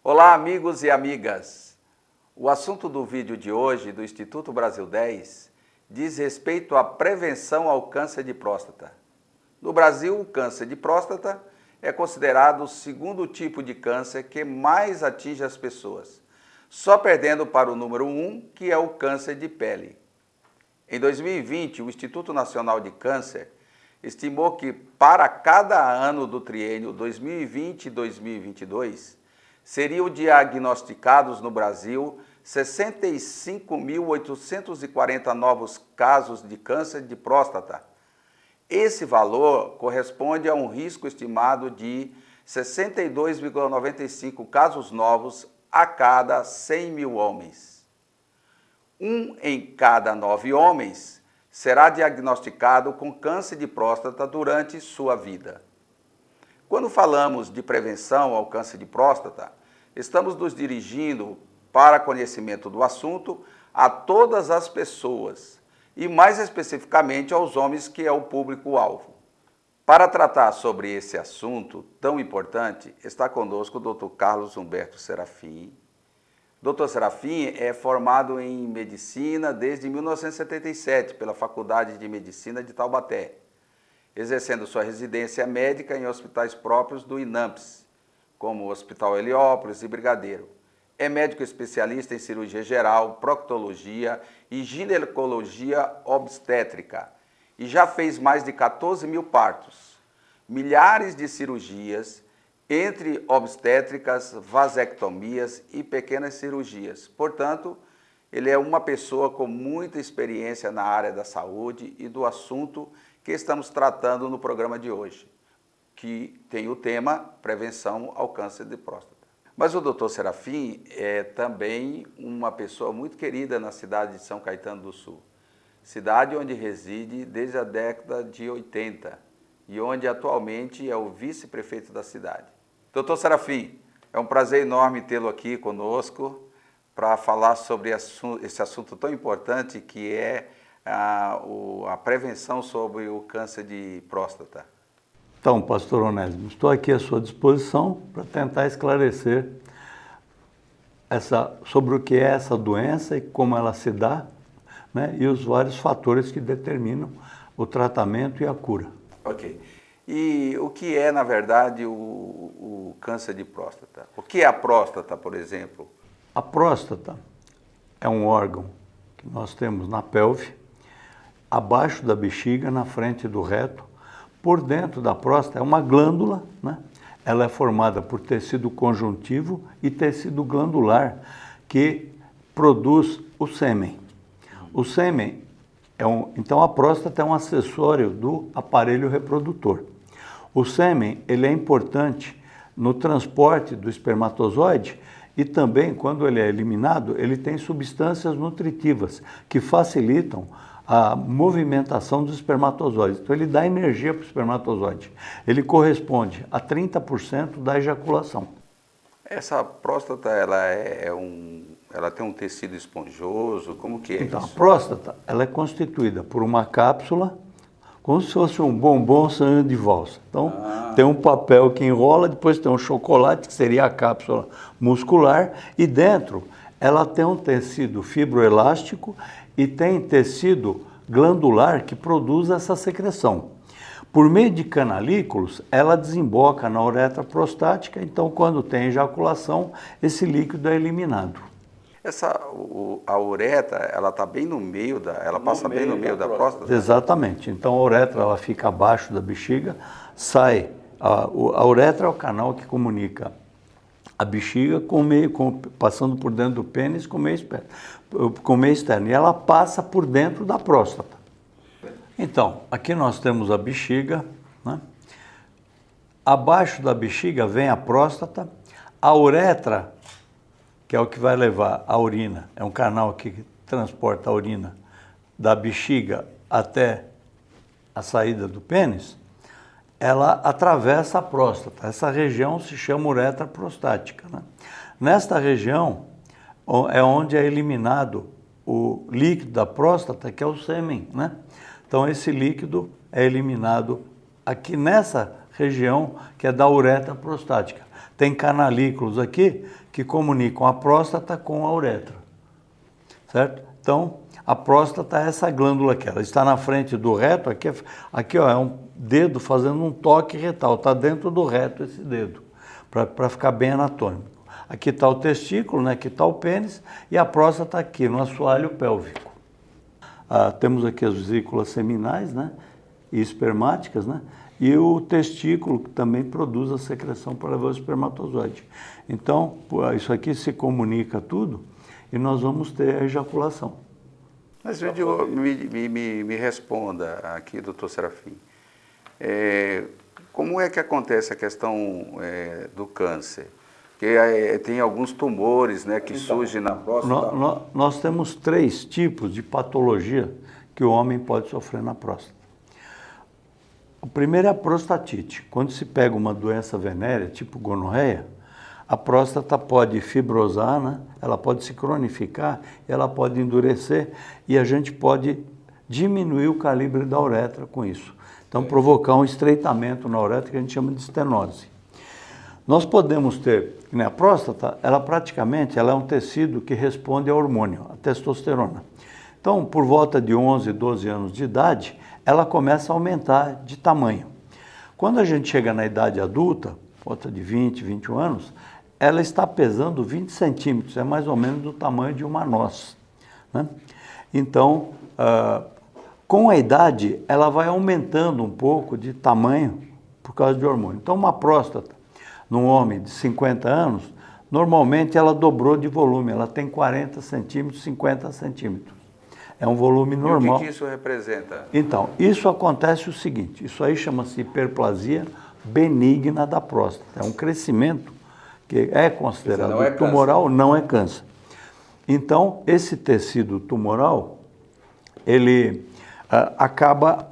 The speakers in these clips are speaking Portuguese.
Olá, amigos e amigas. O assunto do vídeo de hoje do Instituto Brasil 10 diz respeito à prevenção ao câncer de próstata. No Brasil, o câncer de próstata é considerado o segundo tipo de câncer que mais atinge as pessoas, só perdendo para o número 1, que é o câncer de pele. Em 2020, o Instituto Nacional de Câncer estimou que para cada ano do triênio 2020 e 2022, seriam diagnosticados no Brasil 65.840 novos casos de câncer de próstata. Esse valor corresponde a um risco estimado de 62,95 casos novos a cada 100 mil homens. 1 em cada 9 homens será diagnosticado com câncer de próstata durante sua vida. Quando falamos de prevenção ao câncer de próstata, estamos nos dirigindo para conhecimento do assunto a todas as pessoas e mais especificamente aos homens, que é o público-alvo. Para tratar sobre esse assunto tão importante, está conosco o Dr. Carlos Humberto Serafim. Dr. Serafim é formado em Medicina desde 1977 pela Faculdade de Medicina de Taubaté, exercendo sua residência médica em hospitais próprios do INAMPS, como o Hospital Heliópolis e Brigadeiro. É médico especialista em cirurgia geral, proctologia e ginecologia obstétrica e já fez mais de 14 mil partos, milhares de cirurgias, entre obstétricas, vasectomias e pequenas cirurgias. Portanto, ele é uma pessoa com muita experiência na área da saúde e do assunto que estamos tratando no programa de hoje, que tem o tema prevenção ao câncer de próstata. Mas o Dr. Serafim é também uma pessoa muito querida na cidade de São Caetano do Sul, cidade onde reside desde a década de 80 e onde atualmente é o vice-prefeito da cidade. Dr. Serafim, é um prazer enorme tê-lo aqui conosco para falar sobre esse assunto tão importante que é a prevenção sobre o câncer de próstata. Então, pastor Onésimo, estou aqui à sua disposição para tentar esclarecer sobre o que é essa doença e como ela se dá, né, e os vários fatores que determinam o tratamento e a cura. Ok. E o que é, na verdade, o câncer de próstata? O que é a próstata, por exemplo? A próstata é um órgão que nós temos na pelve, abaixo da bexiga, na frente do reto. Por dentro da próstata é uma glândula, né? Ela é formada por tecido conjuntivo e tecido glandular, que produz o sêmen. O sêmen então a próstata é um acessório do aparelho reprodutor. O sêmen, ele é importante no transporte do espermatozoide e também, quando ele é eliminado, ele tem substâncias nutritivas que facilitam a movimentação dos espermatozoides. Então, ele dá energia para o espermatozoide. Ele corresponde a 30% da ejaculação. Essa próstata, ela tem um tecido esponjoso, como que é então, isso? A próstata, ela é constituída por uma cápsula, como se fosse um bombom saindo de valsa. Então, tem um papel que enrola, depois tem um chocolate, que seria a cápsula muscular, e dentro ela tem um tecido fibroelástico e tem tecido glandular que produz essa secreção. Por meio de canalículos, ela desemboca na uretra prostática, então quando tem ejaculação, esse líquido é eliminado. A uretra, ela está bem no meio passa bem no meio da próstata? Exatamente. Então a uretra, ela fica abaixo da bexiga, sai. A uretra é o canal que comunica a bexiga passando por dentro do pênis com o meio externo. E ela passa por dentro da próstata. Então, aqui nós temos a bexiga, né? Abaixo da bexiga vem a próstata, a uretra, que é o que vai levar a urina, é um canal que transporta a urina da bexiga até a saída do pênis, ela atravessa a próstata. Essa região se chama uretra prostática, né? Nesta região é onde é eliminado o líquido da próstata, que é o sêmen, né? Então esse líquido é eliminado aqui nessa região que é da uretra prostática. Tem canalículos aqui que comunicam a próstata com a uretra, certo? Então, a próstata é essa glândula aqui, ela está na frente do reto, aqui ó, é um dedo fazendo um toque retal, está dentro do reto esse dedo, para ficar bem anatômico. Aqui está o testículo, né? Aqui está o pênis, e a próstata aqui, no assoalho pélvico. Temos aqui as vesículas seminais, né? E espermáticas, né? E o testículo que também produz a secreção para levar o espermatozoide. Então, isso aqui se comunica tudo e nós vamos ter a ejaculação. Mas me responda aqui, doutor Serafim, como é que acontece a questão do câncer? Porque tem alguns tumores, né, que surgem na próstata. Nós temos 3 tipos de patologia que o homem pode sofrer na próstata. O primeiro é a prostatite. Quando se pega uma doença venérea, tipo gonorreia, a próstata pode fibrosar, né? Ela pode se cronificar, ela pode endurecer e a gente pode diminuir o calibre da uretra com isso. Então, provocar um estreitamento na uretra que a gente chama de estenose. Nós podemos ter, né, a próstata, ela praticamente ela é um tecido que responde ao hormônio, a testosterona. Então, por volta de 11, 12 anos de idade, ela começa a aumentar de tamanho. Quando a gente chega na idade adulta, volta de 20, 21 anos, ela está pesando 20 centímetros, é mais ou menos do tamanho de uma noz, né? Então, com a idade, ela vai aumentando um pouco de tamanho por causa de hormônio. Então, uma próstata, num homem de 50 anos, normalmente ela dobrou de volume, ela tem 40 centímetros, 50 centímetros. É um volume normal. E o que isso representa? Então, isso acontece o seguinte, isso aí chama-se hiperplasia benigna da próstata. É um crescimento que é considerado tumoral, não é câncer. Então, esse tecido tumoral, ele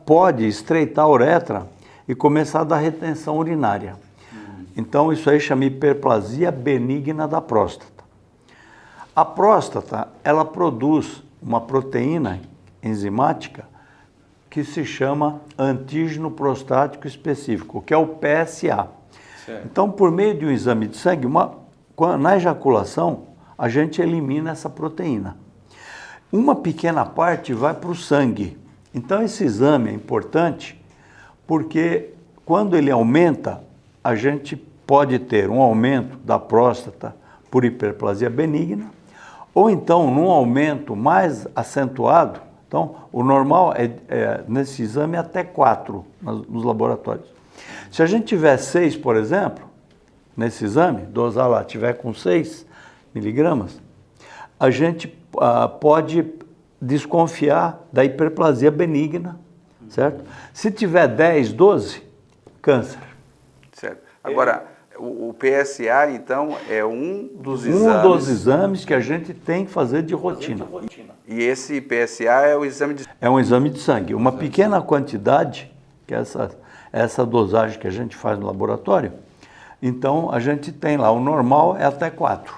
pode estreitar a uretra e começar a dar retenção urinária. Então, isso aí chama hiperplasia benigna da próstata. A próstata, ela produz uma proteína enzimática que se chama antígeno prostático específico, que é o PSA. Certo. Então, por meio de um exame de sangue, na ejaculação, a gente elimina essa proteína. Uma pequena parte vai para o sangue. Então, esse exame é importante porque quando ele aumenta, a gente pode ter um aumento da próstata por hiperplasia benigna, ou então, num aumento mais acentuado, então, o normal nesse exame, até 4 nos laboratórios. Se a gente tiver 6, por exemplo, nesse exame, dosar lá, tiver com 6 miligramas, a gente pode desconfiar da hiperplasia benigna, certo? Se tiver 10, 12, câncer. Certo. Agora, o PSA, então, é um dos exames... Um dos exames que a gente tem que fazer de rotina. E esse PSA é o exame de... É um exame de sangue. Uma pequena quantidade, que é essa dosagem que a gente faz no laboratório, então a gente tem lá, o normal é até 4.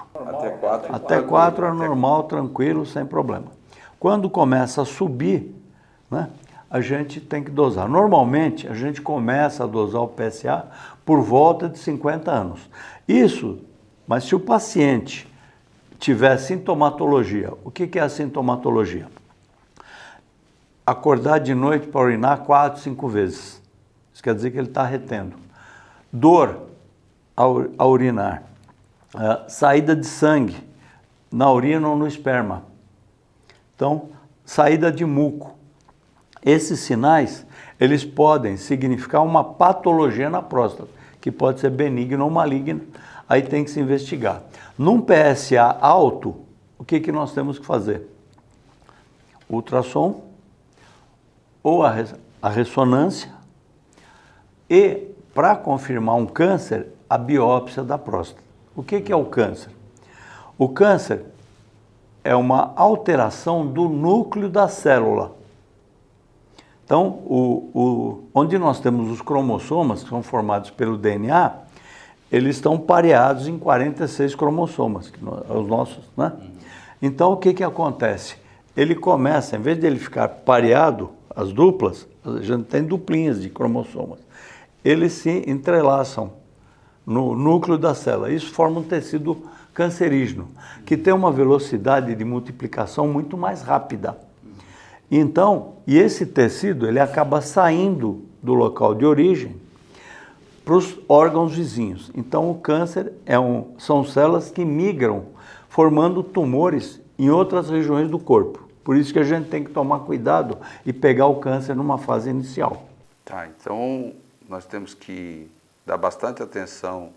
Até 4 é normal, tranquilo, sem problema. Quando começa a subir, né, a gente tem que dosar. Normalmente, a gente começa a dosar o PSA por volta de 50 anos. Mas se o paciente tiver sintomatologia, o que é a sintomatologia? Acordar de noite para urinar 4, 5 vezes. Isso quer dizer que ele está retendo. Dor ao urinar. Saída de sangue na urina ou no esperma. Então, saída de muco. Esses sinais, eles podem significar uma patologia na próstata, que pode ser benigna ou maligna, aí tem que se investigar. Num PSA alto, o que nós temos que fazer? Ultrassom, ou a ressonância, e, para confirmar um câncer, a biópsia da próstata. O que é o câncer? O câncer é uma alteração do núcleo da célula. Então, onde nós temos os cromossomas, que são formados pelo DNA, eles estão pareados em 46 cromossomas, os nossos, né? Então, o que acontece? Ele começa, em vez de ele ficar pareado, as duplas, a gente tem duplinhas de cromossomas. eles se entrelaçam no núcleo da célula. Isso forma um tecido cancerígeno, que tem uma velocidade de multiplicação muito mais rápida. Então, e esse tecido, ele acaba saindo do local de origem para os órgãos vizinhos. Então, o câncer são células que migram, formando tumores em outras regiões do corpo. Por isso que a gente tem que tomar cuidado e pegar o câncer numa fase inicial. Tá, então nós temos que dar bastante atenção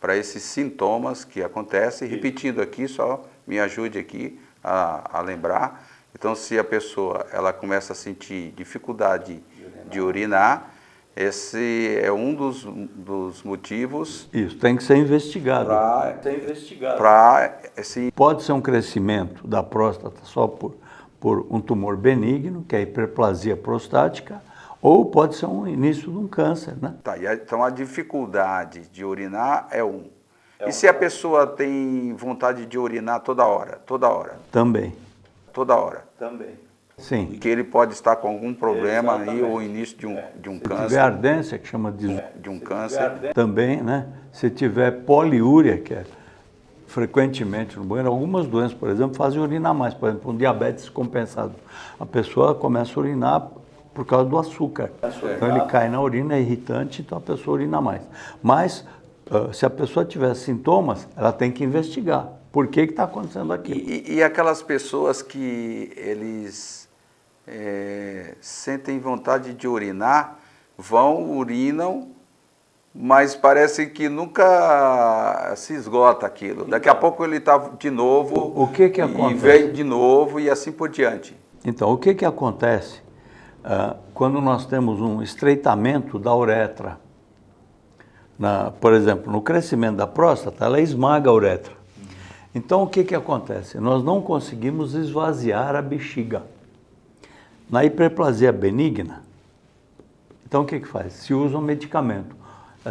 para esses sintomas que acontecem. Repetindo aqui, só me ajude aqui a lembrar. Então, se a pessoa ela começa a sentir dificuldade de urinar, esse é um dos motivos. Isso, tem que ser investigado. Pode ser um crescimento da próstata só por um tumor benigno, que é a hiperplasia prostática, ou pode ser um início de um câncer, né? Tá, então a dificuldade de urinar é um. E se a pessoa tem vontade de urinar toda hora? Também. Toda hora? Também. Sim. E que ele pode estar com algum problema aí, ou início de um câncer. Se tiver ardência, que chama de um câncer. Também, né? Se tiver poliúria, que é frequentemente no banheiro, algumas doenças, por exemplo, fazem urinar mais. Por exemplo, um diabetes compensado. A pessoa começa a urinar por causa do açúcar. Então ele cai na urina, é irritante, então a pessoa urina mais. Mas, se a pessoa tiver sintomas, ela tem que investigar. Por que está acontecendo aquilo? E aquelas pessoas que eles sentem vontade de urinar, urinam, mas parece que nunca se esgota aquilo. Daqui a pouco ele está de novo, o que acontece? E vem de novo e assim por diante. Então, o que acontece quando nós temos um estreitamento da uretra? Por exemplo, no crescimento da próstata, ela esmaga a uretra. Então, o que acontece? Nós não conseguimos esvaziar a bexiga. Na hiperplasia benigna, então o que faz? Se usa um medicamento.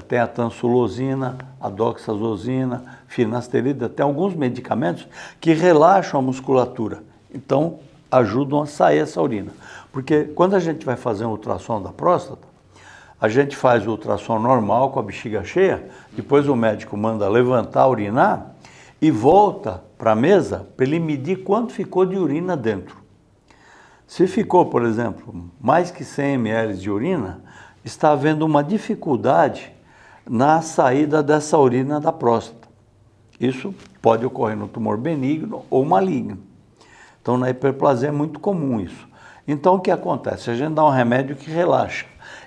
Tem a tansulosina, a doxazosina, finasterida, tem alguns medicamentos que relaxam a musculatura. Então, ajudam a sair essa urina. Porque quando a gente vai fazer um ultrassom da próstata, a gente faz o ultrassom normal com a bexiga cheia, depois o médico manda levantar, urinar, e volta para a mesa para ele medir quanto ficou de urina dentro. Se ficou, por exemplo, mais que 100 ml de urina, está havendo uma dificuldade na saída dessa urina da próstata. Isso pode ocorrer no tumor benigno ou maligno. Então, na hiperplasia é muito comum isso. Então, o que acontece? A gente dá um remédio que relaxa.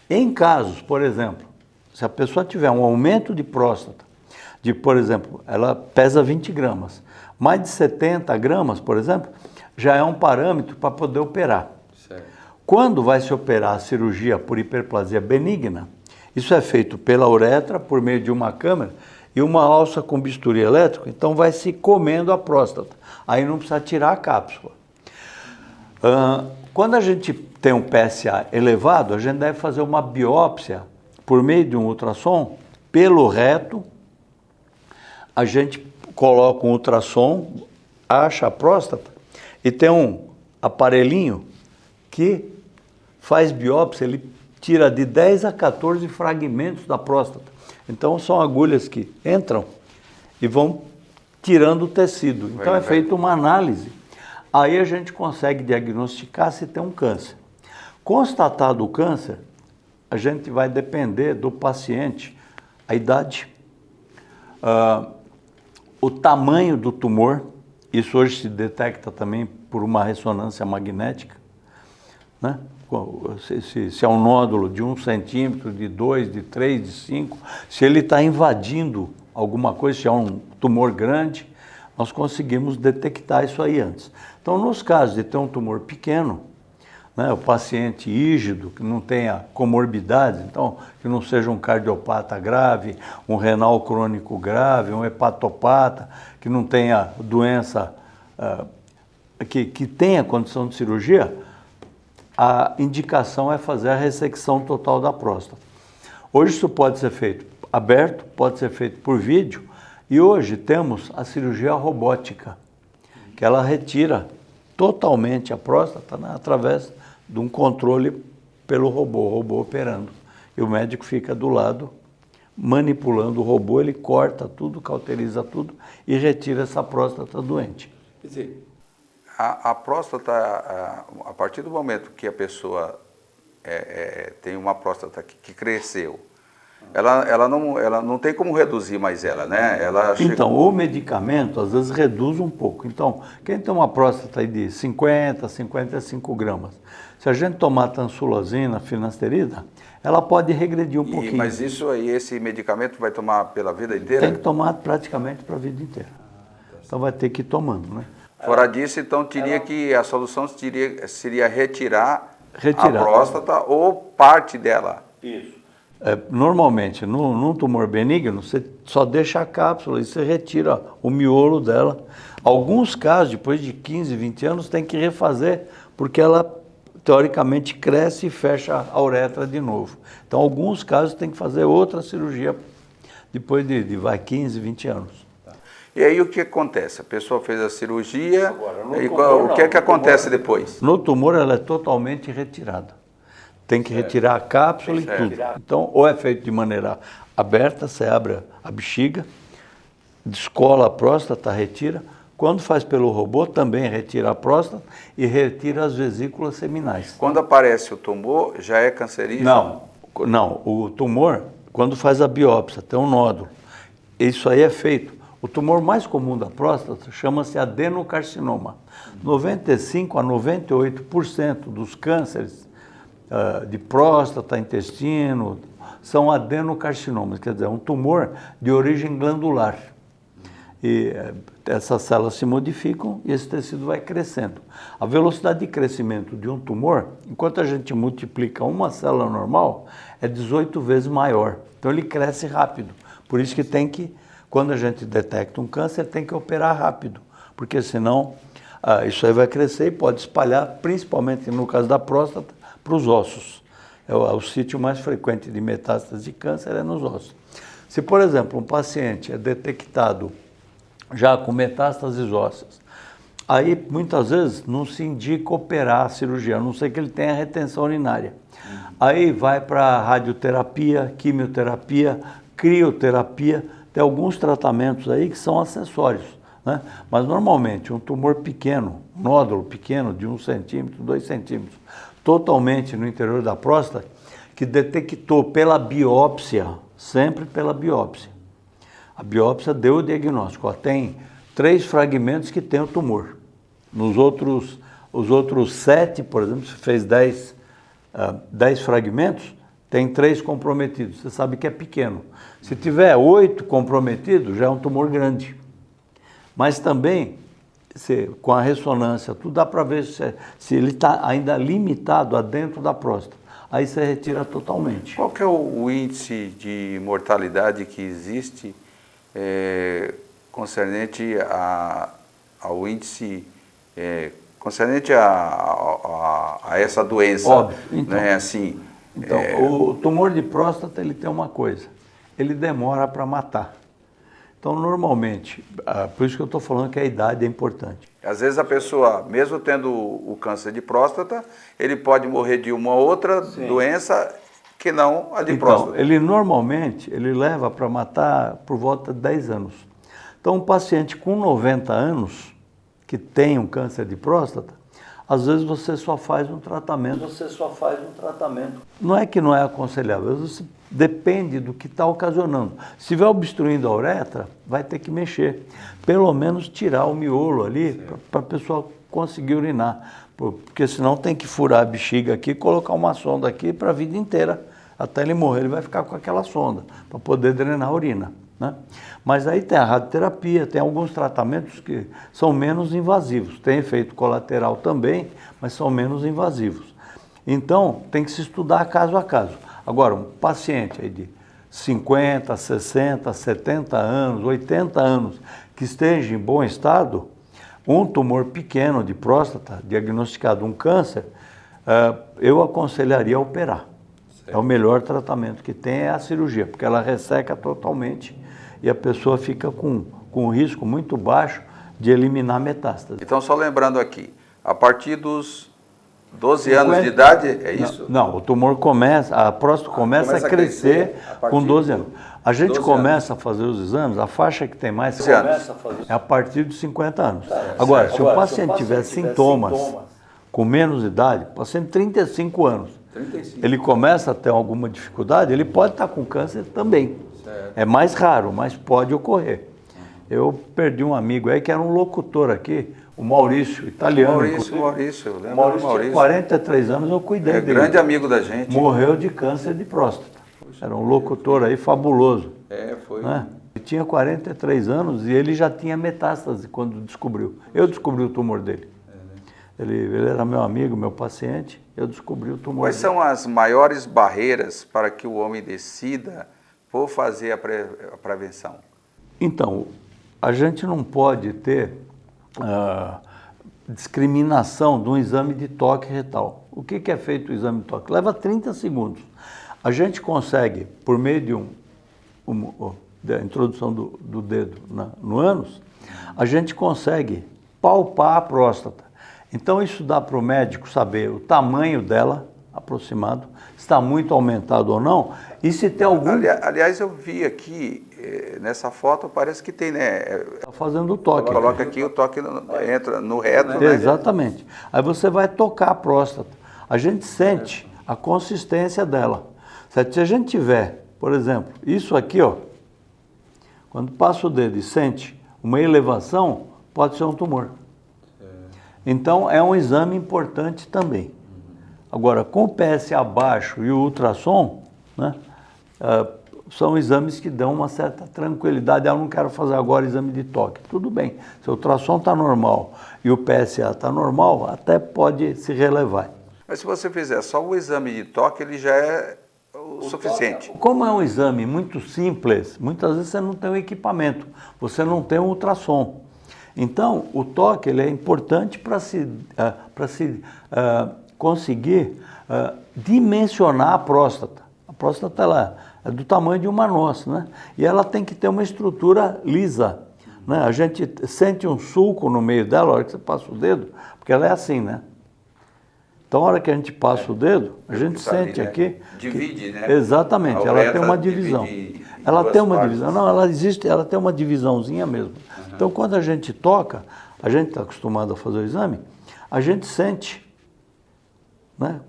Em casos, por exemplo, se a pessoa tiver um aumento de próstata, por exemplo, ela pesa 20 gramas, mais de 70 gramas, por exemplo, já é um parâmetro para poder operar. Certo. Quando vai se operar a cirurgia por hiperplasia benigna, isso é feito pela uretra, por meio de uma câmera, e uma alça com bisturi elétrico, então vai se comendo a próstata. Aí não precisa tirar a cápsula. Quando a gente tem um PSA elevado, a gente deve fazer uma biópsia por meio de um ultrassom pelo reto. A gente coloca um ultrassom, acha a próstata e tem um aparelhinho que faz biópsia, ele tira de 10 a 14 fragmentos da próstata. Então são agulhas que entram e vão tirando o tecido. Então é feita uma análise. Aí a gente consegue diagnosticar se tem um câncer. Constatado o câncer, a gente vai depender do paciente, a idade, o tamanho do tumor. Isso hoje se detecta também por uma ressonância magnética, né? Se é um nódulo de 1 centímetro, de 2, de 3, de 5, se ele está invadindo alguma coisa, se é um tumor grande, nós conseguimos detectar isso aí antes. Então, nos casos de ter um tumor pequeno, né, o paciente ígido, que não tenha comorbidades, então, que não seja um cardiopata grave, um renal crônico grave, um hepatopata, que não tenha doença, que tenha condição de cirurgia, a indicação é fazer a ressecção total da próstata. Hoje isso pode ser feito aberto, pode ser feito por vídeo, e hoje temos a cirurgia robótica, que ela retira totalmente a próstata, né, através de um controle pelo robô operando. e o médico fica do lado manipulando o robô, ele corta tudo, cauteriza tudo e retira essa próstata doente. Quer dizer, a próstata, a partir do momento que a pessoa tem uma próstata que cresceu, ela não tem como reduzir mais ela, né? Então, o medicamento às vezes reduz um pouco. Então, quem tem uma próstata aí de 50, 55 gramas, se a gente tomar tansulosina, finasterida, ela pode regredir um pouquinho. Mas isso aí, esse medicamento vai tomar pela vida inteira? Tem que tomar praticamente para a vida inteira. Então vai ter que ir tomando, né? Fora disso, então, a solução seria retirar a próstata ou parte dela. Isso. Normalmente, num tumor benigno, você só deixa a cápsula e você retira o miolo dela. Alguns casos, depois de 15, 20 anos, tem que refazer, porque ela, teoricamente, cresce e fecha a uretra de novo. Então, alguns casos tem que fazer outra cirurgia depois de 15, 20 anos. E aí o que acontece? A pessoa fez a cirurgia, e o que é que acontece depois? No tumor ela é totalmente retirada. Tem que retirar a cápsula e tudo. Então, ou é feito de maneira aberta, você abre a bexiga, descola a próstata, retira. Quando faz pelo robô, também retira a próstata e retira as vesículas seminais. Quando aparece o tumor, já é cancerígeno? Não. O tumor, quando faz a biópsia, tem um nódulo. Isso aí é feito. O tumor mais comum da próstata chama-se adenocarcinoma. 95 a 98% dos cânceres de próstata, intestino, são adenocarcinomas, quer dizer, um tumor de origem glandular. E essas células se modificam e esse tecido vai crescendo. A velocidade de crescimento de um tumor, enquanto a gente multiplica uma célula normal, é 18 vezes maior. Então ele cresce rápido. Por isso que quando a gente detecta um câncer, tem que operar rápido, porque senão isso aí vai crescer e pode espalhar, principalmente no caso da próstata, para os ossos. O sítio mais frequente de metástase de câncer é nos ossos. Se, por exemplo, um paciente é detectado já com metástases ósseas, aí muitas vezes não se indica operar a cirurgia, a não ser que ele tenha retenção urinária. Aí vai para radioterapia, quimioterapia, crioterapia. Tem alguns tratamentos aí que são acessórios, né? Mas normalmente um tumor pequeno, um nódulo pequeno de 1 centímetro, 2 centímetros, totalmente no interior da próstata, que detectou pela biópsia, sempre pela biópsia. A biópsia deu o diagnóstico, tem 3 fragmentos que tem o tumor. Os outros 7, por exemplo, se fez 10 fragmentos, tem 3 comprometidos, você sabe que é pequeno. Se tiver 8 comprometidos, já é um tumor grande. Mas também, com a ressonância, tudo dá para ver se ele está ainda limitado a dentro da próstata. Aí você retira totalmente. Qual que é o índice de mortalidade que existe concernente ao índice, concernente a essa doença? Óbvio. Então, né? Assim, o tumor de próstata ele tem uma coisa, ele demora para matar. Então, normalmente, por isso que eu estou falando que a idade é importante. Às vezes a pessoa, mesmo tendo o câncer de próstata, ele pode morrer de uma outra doença que não a de próstata. Ele normalmente, ele leva para matar por volta de 10 anos. Então, um paciente com 90 anos, que tem um câncer de próstata, às vezes você só faz um tratamento. Não é que não é aconselhável, às vezes depende do que está ocasionando. Se estiver obstruindo a uretra, vai ter que mexer. Pelo menos tirar o miolo ali para a pessoa conseguir urinar. Porque senão tem que furar a bexiga aqui e colocar uma sonda aqui para a vida inteira. Até ele morrer, ele vai ficar com aquela sonda para poder drenar a urina, né? Mas aí tem a radioterapia, tem alguns tratamentos que são menos invasivos. Tem efeito colateral também, mas são menos invasivos. Então, tem que se estudar caso a caso. Agora, um paciente aí de 50, 60, 70 anos, 80 anos, que esteja em bom estado, um tumor pequeno de próstata, diagnosticado um câncer, eu aconselharia operar. É o melhor tratamento que tem é a cirurgia, porque ela resseca totalmente e a pessoa fica com um risco muito baixo de eliminar metástase. Então, só lembrando aqui, a partir dos 12 anos de idade, é isso? Não, o tumor começa, a próstata começa a crescer com 12 anos. A gente começa a fazer os exames, a faixa que tem mais é a partir dos 50 anos. Agora, se o paciente tiver sintomas com menos idade, paciente de 35 anos, ele começa a ter alguma dificuldade, ele pode estar com câncer também. É mais raro, mas pode ocorrer. Eu perdi um amigo aí que era um locutor aqui, o Maurício, italiano. Maurício, eu lembro do Maurício. Tinha 43 anos, eu cuidei dele. Grande amigo da gente. Morreu de câncer de próstata. Era um locutor aí fabuloso. Foi. Né? Ele tinha 43 anos e ele já tinha metástase quando descobriu. Eu descobri o tumor dele. Ele era meu amigo, meu paciente, eu descobri o tumor Quais dele. são as maiores barreiras para que o homem decida por fazer a prevenção? Então, a gente não pode ter discriminação de um exame de toque retal. O que é feito o exame de toque? Leva 30 segundos. A gente consegue, por meio de da introdução do dedo no ânus, a gente consegue palpar a próstata. Então isso dá para o médico saber o tamanho dela, aproximado, se está muito aumentado ou não, e se tem algum... Aliás, eu vi aqui, nessa foto, parece que tem, né? Está fazendo o toque. Coloca aqui, o toque entra no reto, né? Exatamente. Aí você vai tocar a próstata. A gente sente a consistência dela. Se a gente tiver, por exemplo, isso aqui, ó, quando passa o dedo e sente uma elevação, pode ser um tumor. Então, é um exame importante também. Agora, com o PSA baixo e o ultrassom, né, são exames que dão uma certa tranquilidade. Eu não quero fazer agora exame de toque. Tudo bem, se o ultrassom está normal e o PSA está normal, até pode se relevar. Mas se você fizer só o exame de toque, ele já é o suficiente. Como é um exame muito simples, muitas vezes você não tem o equipamento, você não tem o ultrassom. Então, o toque ele é importante para se conseguir dimensionar a próstata. A próstata ela é do tamanho de uma noz, né? E ela tem que ter uma estrutura lisa, né? A gente sente um sulco no meio dela, a hora que você passa o dedo, porque ela é assim, né? Então, a hora que a gente passa o dedo, a gente sente ali, né? Aqui... Divide, né? Exatamente, ela tem uma divisão. Ela tem uma divisão. Não, ela existe, ela tem uma divisãozinha mesmo. Então, quando a gente toca, a gente está acostumado a fazer o exame, a gente sente, né,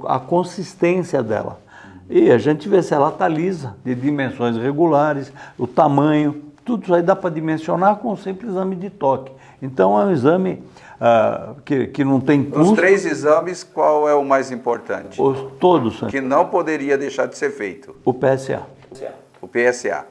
a consistência dela. E a gente vê se ela está lisa, de dimensões regulares, o tamanho, tudo isso aí dá para dimensionar com um simples exame de toque. Então, é um exame que não tem custo. Os 3 exames, qual é o mais importante? Todos. Que não poderia deixar de ser feito. O PSA. O PSA.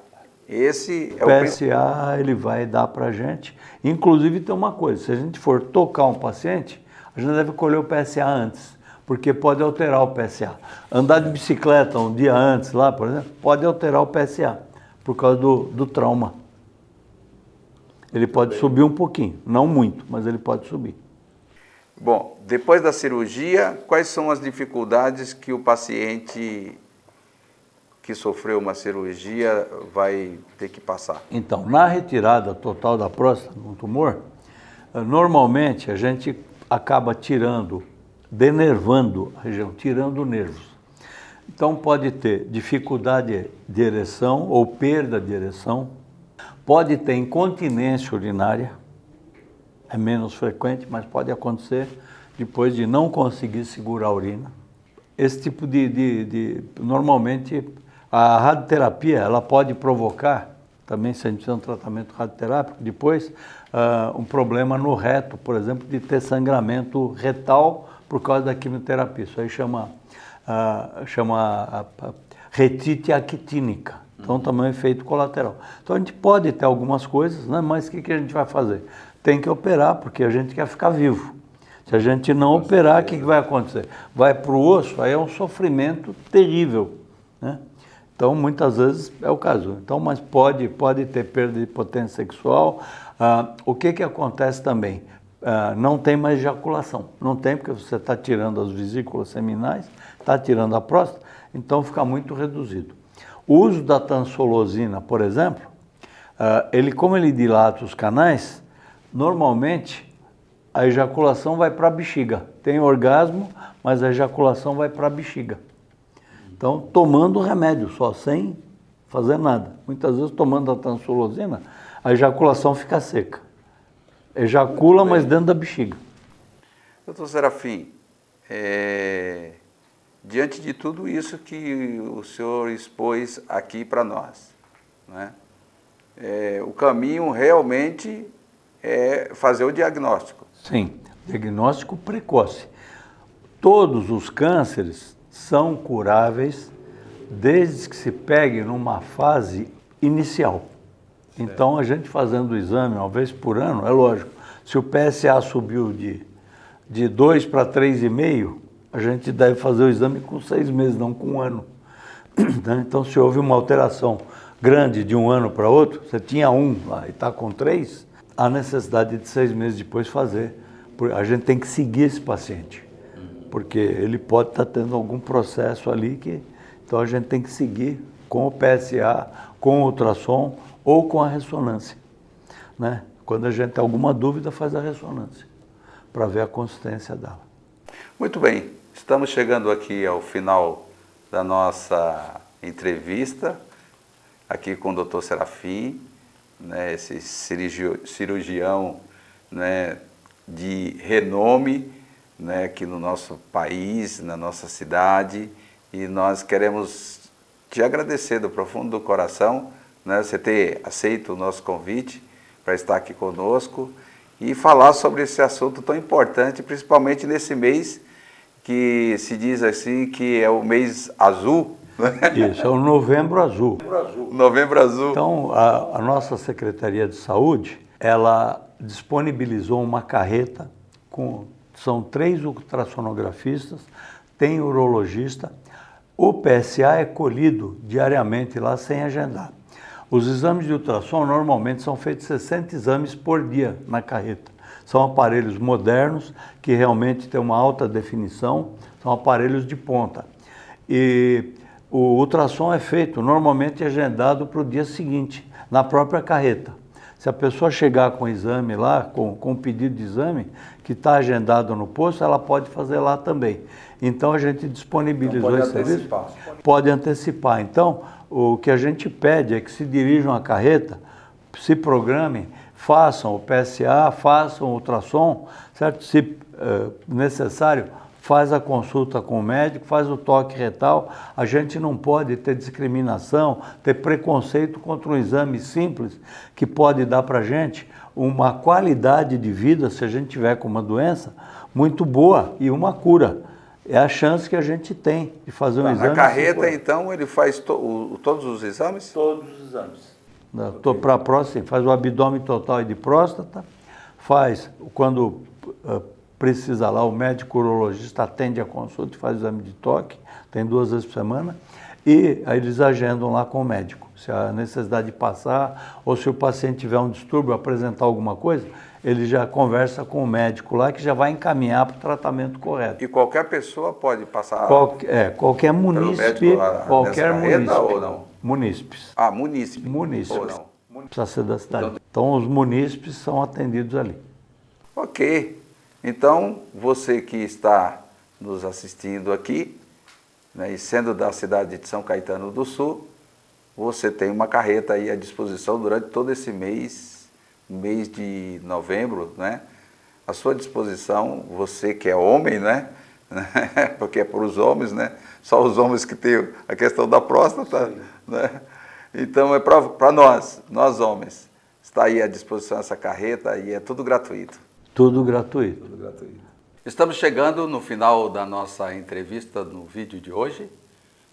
Esse é o PSA, ele vai dar para a gente. Inclusive, tem uma coisa, se a gente for tocar um paciente, a gente deve colher o PSA antes, porque pode alterar o PSA. Andar de bicicleta um dia antes, lá, por exemplo, pode alterar o PSA, por causa do trauma. Ele pode subir um pouquinho, não muito, mas ele pode subir. Bom, depois da cirurgia, quais são as dificuldades que o paciente que sofreu uma cirurgia vai ter que passar? Então, na retirada total da próstata, no tumor, normalmente a gente acaba denervando a região, tirando nervos. Então pode ter dificuldade de ereção ou perda de ereção, pode ter incontinência urinária, é menos frequente, mas pode acontecer depois de não conseguir segurar a urina. Esse tipo normalmente, a radioterapia, ela pode provocar, também se a gente fizer um tratamento radioterápico, depois um problema no reto, por exemplo, de ter sangramento retal por causa da quimioterapia. Isso aí chama retite actínica. Então, também é um efeito colateral. Então, a gente pode ter algumas coisas, né? Mas o que a gente vai fazer? Tem que operar, porque a gente quer ficar vivo. Se a gente não operar, o que vai acontecer? Vai para o osso, aí é um sofrimento terrível, né? Então, muitas vezes é o caso. Então, mas pode ter perda de potência sexual. O que acontece também? Não tem mais ejaculação. Não tem, porque você está tirando as vesículas seminais, está tirando a próstata, então fica muito reduzido. O uso da tansolosina, por exemplo, como ele dilata os canais, normalmente a ejaculação vai para a bexiga. Tem orgasmo, mas a ejaculação vai para a bexiga. Então, tomando remédio só, sem fazer nada. Muitas vezes, tomando a transulosina, a ejaculação fica seca. Ejacula, mas dentro da bexiga. Doutor Serafim, diante de tudo isso que o senhor expôs aqui para nós, né? O caminho realmente é fazer o diagnóstico. Sim, diagnóstico precoce. Todos os cânceres são curáveis desde que se pegue numa fase inicial. Certo. Então, a gente fazendo o exame uma vez por ano, é lógico, se o PSA subiu de 2 para 3,5, a gente deve fazer o exame com 6 meses, não com um ano. Então, se houve uma alteração grande de um ano para outro, você tinha 1 lá e está com 3, há necessidade de 6 meses depois fazer. A gente tem que seguir esse paciente, porque ele pode estar tendo algum processo ali que... Então, a gente tem que seguir com o PSA, com o ultrassom ou com a ressonância, né? Quando a gente tem alguma dúvida, faz a ressonância, para ver a consistência dela. Muito bem, estamos chegando aqui ao final da nossa entrevista, aqui com o Dr. Serafim, né, esse cirurgião, né, de renome, né, aqui no nosso país, na nossa cidade, e nós queremos te agradecer do profundo do coração, né, você ter aceito o nosso convite para estar aqui conosco e falar sobre esse assunto tão importante, principalmente nesse mês que se diz assim que é o mês azul. Isso, é o Novembro Azul. Novembro Azul. Então, a nossa Secretaria de Saúde, ela disponibilizou uma carreta, são 3 ultrassonografistas, tem urologista, o PSA é colhido diariamente lá sem agendar. Os exames de ultrassom normalmente são feitos 60 exames por dia na carreta. São aparelhos modernos que realmente têm uma alta definição, são aparelhos de ponta. E o ultrassom é feito normalmente agendado para o dia seguinte, na própria carreta. Se a pessoa chegar com o exame lá, com o pedido de exame, que está agendado no posto, ela pode fazer lá também. Então, a gente disponibilizou esse serviço. Pode antecipar. Então, o que a gente pede é que se dirijam à carreta, se programem, façam o PSA, façam o ultrassom, certo? Se necessário, faz a consulta com o médico, faz o toque retal. A gente não pode ter discriminação, ter preconceito contra um exame simples que pode dar para a gente uma qualidade de vida, se a gente tiver com uma doença, muito boa e uma cura. É a chance que a gente tem de fazer um exame. Na carreta, então, ele faz todos os exames? Todos os exames. Para a próstata, faz o abdômen total e de próstata, faz, quando precisa lá, o médico urologista atende a consulta e faz o exame de toque, tem 2 vezes por semana, e aí eles agendam lá com o médico. Se há necessidade de passar, ou se o paciente tiver um distúrbio, apresentar alguma coisa, ele já conversa com o médico lá, que já vai encaminhar para o tratamento correto. E qualquer pessoa pode passar? Qualquer munícipe, qualquer munícipe. Ou não? Munícipes. Ah, munícipe. Munícipes. Ou não? Precisa ser da cidade. Então, os munícipes são atendidos ali. Ok. Então, você que está nos assistindo aqui, né, e sendo da cidade de São Caetano do Sul, você tem uma carreta aí à disposição durante todo esse mês de novembro, né? À sua disposição, você que é homem, né? Porque é para os homens, né? Só os homens que têm a questão da próstata, né? Então é para nós homens. Está aí à disposição essa carreta e é tudo gratuito. Tudo gratuito. Tudo gratuito. Estamos chegando no final da nossa entrevista no vídeo de hoje.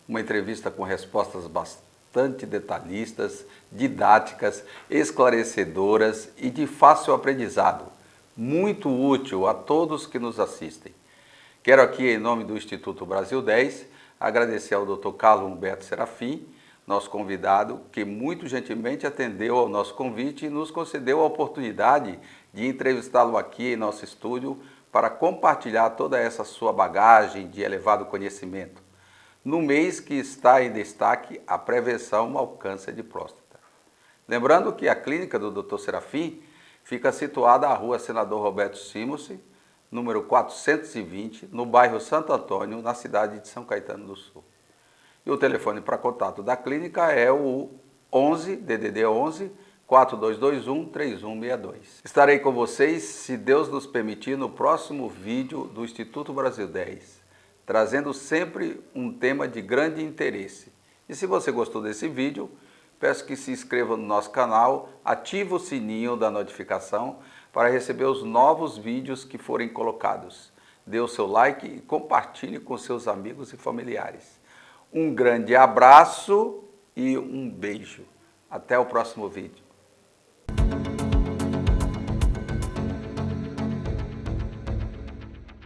Uma entrevista com respostas bastante detalhistas, didáticas, esclarecedoras e de fácil aprendizado. Muito útil a todos que nos assistem. Quero aqui, em nome do Instituto Brasil 10, agradecer ao Dr. Carlos Humberto Serafim, nosso convidado, que muito gentilmente atendeu ao nosso convite e nos concedeu a oportunidade de entrevistá-lo aqui em nosso estúdio para compartilhar toda essa sua bagagem de elevado conhecimento, no mês que está em destaque a prevenção ao câncer de próstata. Lembrando que a clínica do Dr. Serafim Fica situada a Rua Senador Roberto Simões, número 420, no bairro Santo Antônio, na cidade de São Caetano do Sul. E o telefone para contato da clínica é o 11 DDD 11 4221 3162. Estarei com vocês, se Deus nos permitir, no próximo vídeo do Instituto Brasil 10, trazendo sempre um tema de grande interesse. E se você gostou desse vídeo, peço que se inscreva no nosso canal, ative o sininho da notificação para receber os novos vídeos que forem colocados. Dê o seu like e compartilhe com seus amigos e familiares. Um grande abraço e um beijo. Até o próximo vídeo.